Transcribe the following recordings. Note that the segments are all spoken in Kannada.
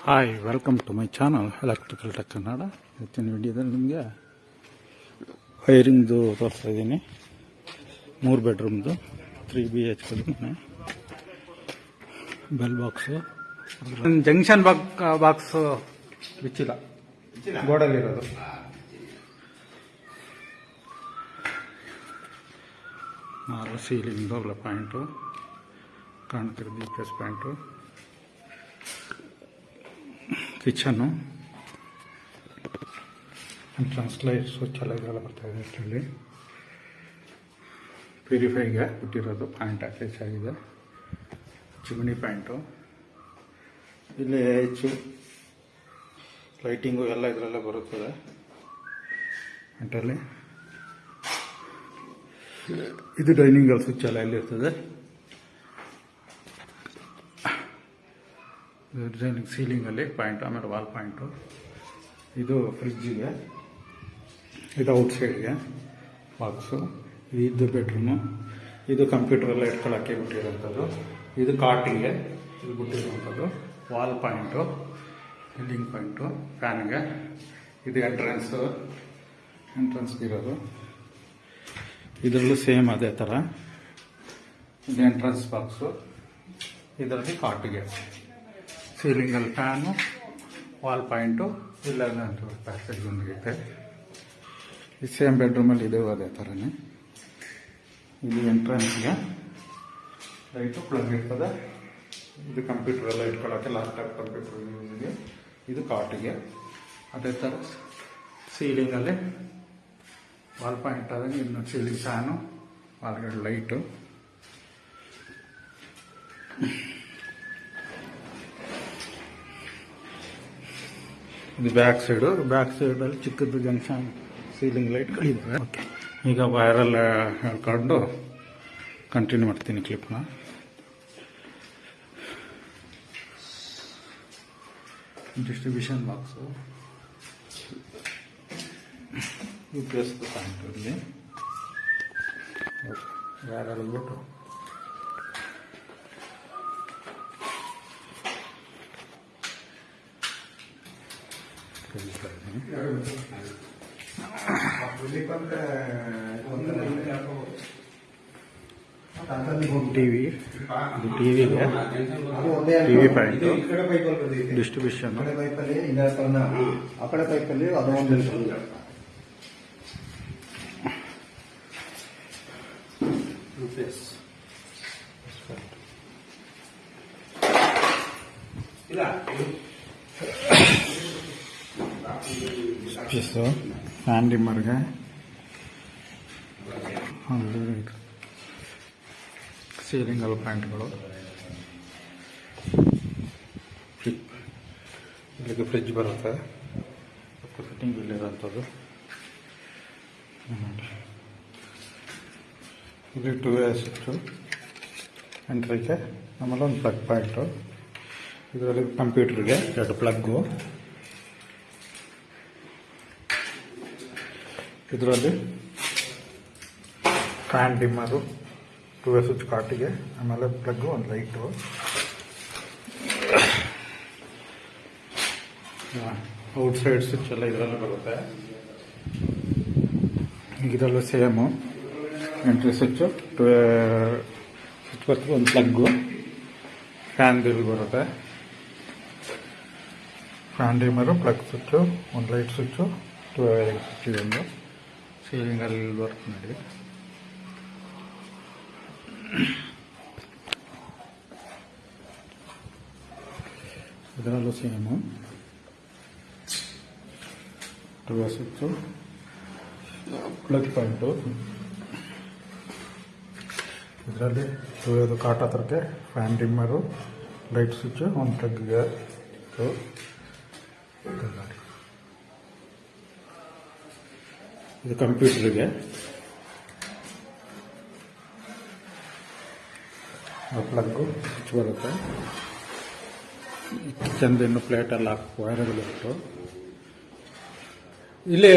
Hi, welcome to my channel electrical tech Kannada. ಇವತ್ತಿನ ವಿಡಿಯೋದಲ್ಲಿ ನಿಮಗೆ ವೈರಿಂಗ್ದು ತೋರಿಸ್ತಾ ಇದ್ದೀನಿ. 3 ಬೆಡ್ರೂಮ್ದು 3 BHK ಮನೆ. ಬೆಲ್ ಬಾಕ್ಸು, ಜಂಕ್ಷನ್ ಬಾಕ್ಸ್ ಬಿಚ್ಚಿಲ್ಲ, ಗೋಡಲ್ಲಿರೋದು. ಸೀಲಿಂಗ್ದು ಪಾಯಿಂಟು ಕಾಣ್ತಿರೋದು plus point. Kitchen, entrance light switch ಎಲ್ಲ ಇದೆಲ್ಲ ಬರ್ತಾಯಿದೆ. ಇದರಲ್ಲಿ ಪ್ಯೂರಿಫೈಗೆ ಬಿಟ್ಟಿರೋದು ಪಾಯಿಂಟ್ ಅಟ್ಯಾಚ್ ಆಗಿದೆ. ಚಿಮಣಿ ಪಾಯಿಂಟು ಇಲ್ಲಿ ಹೆಚ್ಚು ಲೈಟಿಂಗು ಎಲ್ಲ ಇದರಲ್ಲೇ ಬರುತ್ತದೆ. ಅಂಟಲ್ಲಿ ಇದು ಡೈನಿಂಗ್ ಹಾಲ್ ಸ್ವಿಚ್ ಎಲ್ಲ ಇಲ್ಲಿರ್ತದೆ. ಡಿಸೈನಿಂಗ್ ಸೀಲಿಂಗಲ್ಲಿ ಪಾಯಿಂಟ್, ಆಮೇಲೆ ವಾಲ್ ಪಾಯಿಂಟು. ಇದು ಫ್ರಿಜ್ಜಿಗೆ, ಇದು ಔಟ್ಸೈಡ್ಗೆ ಬಾಕ್ಸು. ಇದು ಬೆಡ್ರೂಮು, ಇದು ಕಂಪ್ಯೂಟ್ರೆಲ್ಲ ಇಟ್ಕೊಳ್ಳೋಕ್ಕೆ ಬಿಟ್ಟಿರೋಂಥದ್ದು. ಇದು ಕಾಟಿಗೆ ಇದು ಬಿಟ್ಟಿರುವಂಥದ್ದು. ವಾಲ್ ಪಾಯಿಂಟು, ಸೀಲಿಂಗ್ ಪಾಯಿಂಟು, ಫ್ಯಾನ್ಗೆ. ಇದು ಎಂಟ್ರೆನ್ಸ್ಗಿರೋದು. ಇದರಲ್ಲೂ ಸೇಮ್ ಅದೇ ಥರ. ಇದು ಎಂಟ್ರೆನ್ಸ್ ಬಾಕ್ಸು. ಇದರಲ್ಲಿ ಕಾಟಿಗೆ, ಸೀಲಿಂಗಲ್ಲಿ ಫ್ಯಾನು, ವಾಲ್ ಪಾಯಿಂಟು, ಇಲ್ಲೆಲ್ಲ ಪ್ಯಾಸೇಜ್ ಬಂದಿರುತ್ತೆ. ಈ ಸೇಮ್ ಬೆಡ್ರೂಮಲ್ಲಿ ಇದೆ ಅದೇ ಥರನೇ. ಇಲ್ಲಿ ಎಂಟ್ರೆನ್ಸ್ಗೆ ಲೈಟು ಪ್ಲಗ್ ಇರ್ತದೆ. ಇದು ಕಂಪ್ಯೂಟರ್ ಎಲ್ಲ ಇಟ್ಕೊಳ್ಳೋಕ್ಕೆ, ಲ್ಯಾಪ್ಟಾಪ್ ಕಂಪ್ಯೂಟರ್ ಯೂಸ್ಗೆ. ಇದು ಕಾಟಿಗೆ ಅದೇ ಥರ. ಸೀಲಿಂಗಲ್ಲಿ ವಾಲ್ ಪಾಯಿಂಟ್ ಆದಾಗ ಇನ್ನು ಸೀಲಿಂಗ್ ಫ್ಯಾನು, ವಾಲ್ಗಡೆ ಲೈಟು. ಇದು ಬ್ಯಾಕ್ ಸೈಡಲ್ಲಿ ಚಿಕ್ಕದ್ದು ಜಂಕ್ಷನ್ ಸೀಲಿಂಗ್ ಲೈಟ್ಗಳಿದ್ದಾವೆ. ಓಕೆ, ಈಗ ವೈರೆಲ್ಲ ಹೇಳ್ಕೊಂಡು ಕಂಟಿನ್ಯೂ ಮಾಡ್ತೀನಿ ಕ್ಲಿಪ್ನ. ಡಿಸ್ಟ್ರಿಬ್ಯೂಷನ್ ಬಾಕ್ಸು, UPS ಪಾಯಿಂಟ್ ಇಲ್ಲಿ ವೈರೆಲ್ಲ ಬಿಟ್ಟು ಟಿವಿ ಪಾಯಿಂಟು, ಡಿಸ್ಟ್ರಿಬ್ಯೂಷನ್, ಆ ಕಡೆ ಪೈಪಲ್ಲಿ ಅದೊಂದು ಫ್ಯಾನ್ ಡಿಮ್ಮರ್ಗೆ, ಸೀಲಿಂಗಲ್ ಪ್ಯಾಂಟ್ಗಳು. ಇಲ್ಲಿಗೆ ಫ್ರಿಜ್ ಬರುತ್ತೆ, ಫಿಟ್ಟಿಂಗ್ ಇಲ್ಲಿರೋಂಥದ್ದು. ಇಲ್ಲಿ 2 ಸ್ವಿಚ್ಚು ಎಂಟ್ರಿಗೆ, ಆಮೇಲೆ ಒಂದು ಪ್ಲಗ್ ಪಾಯಿಂಟು. ಇದರಲ್ಲಿ ಕಂಪ್ಯೂಟರ್ಗೆ 2 ಪ್ಲಗ್ಗು. ಇದರಲ್ಲಿ ಫ್ಯಾನ್ ಡಿಮ್ಮರು, 2 ಸ್ವಿಚ್ ಕಾಟಿಗೆ, ಆಮೇಲೆ ಪ್ಲಗ್ಗು, ಒಂದು ಲೈಟು. ಔಟ್ಸೈಡ್ ಸ್ವಿಚ್ ಎಲ್ಲ ಇದರಲ್ಲೂ ಬರುತ್ತೆ. ಇದರಲ್ಲೂ ಸೇಮು ಎಂಟ್ರಿ ಸ್ವಿಚ್ಚು, 2 ಸ್ವಿಚ್ ಬರ್ತದೆ, ಒಂದು ಪ್ಲಗ್ಗು. ಫ್ಯಾನ್ ಬಿಲ್ ಬರುತ್ತೆ. ಫ್ಯಾನ್ ಡಿಮ್ಮರು, ಪ್ಲಗ್ ಸ್ವಿಚ್ಚು, ಒಂದು ಲೈಟ್ ಸ್ವಿಚ್ಚು, 2 ವೈರಿಂಗ್ ಸ್ವಿಚ್ ಇದೊಂದು. ಸೀಲಿಂಗಲ್ಲಿ ಬರುತ್ತೆ ನೋಡಿ. ಇದರಲ್ಲೂ ಸೇಮು 2 ಸ್ವಿಚ್ಚು, ಪ್ಲಗ್ ಪಾಯಿಂಟು. ಇದರಲ್ಲಿ 2 ಕಾಟ ಹತ್ರಕ್ಕೆ ಫ್ಯಾನ್ ಡಿಮ್ಮರು, ಲೈಟ್ ಸ್ವಿಚ್ಚು, ಒಂದು ಪ್ಲಗ್ಗೆ. ಇದು ಕಂಪ್ಯೂಟರ್ಗೆ, ಪ್ಲಗ್ಗು ಸ್ವಿಚ್ ಬರುತ್ತೆ. ಕಿಚನ್ದು ಪ್ಲೇಟೆಲ್ಲ ವೈರ್ಗಳಿಟ್ಟು. ಇಲ್ಲಿ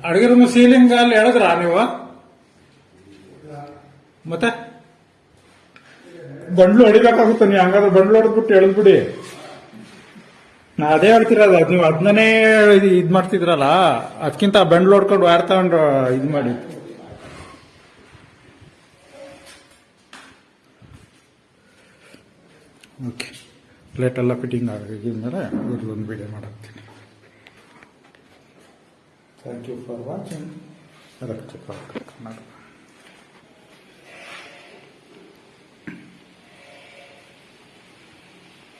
ಅಡುಗೆ ರೂಮ್ ಸೀಲಿಂಗ್ ಅಲ್ಲಿ ಹೇಳಿದ್ರ ನೀವು? ಮತ್ತೆ ಬಂಡ್ಲು ಹೊಡಿಬೇಕಾಗುತ್ತೆ. ನೀವು ಹಂಗಾದ್ರೆ ಬಂಡ್ಲು ಹೊಡೆದ್ಬಿಟ್ಟು ಎಳೆದ್ಬಿಡಿ. ನಾ ಅದೇ ಹೇಳ್ತಿರಲ್ಲ ನೀವು ಅದನ್ನೇ ಇದು ಮಾಡ್ತಿದ್ರಲ್ಲ ಅದಕ್ಕಿಂತ ಬೆಂಡ್ ಹೊಡ್ಕೊಂಡು ವಾರ್ ತಗೊಂಡು ಇದು ಮಾಡಿ. ಓಕೆ, ಪ್ಲೇಟೆಲ್ಲ ಫಿಟ್ಟಿಂಗ್ ಆಗಿದ್ಮೇಲೆ ಇದ್ರದ್ದೊಂದು ವಿಡಿಯೋ ಮಾಡಾಕ್ತೀನಿ. Thank you for watching. Rakshaka Kannada.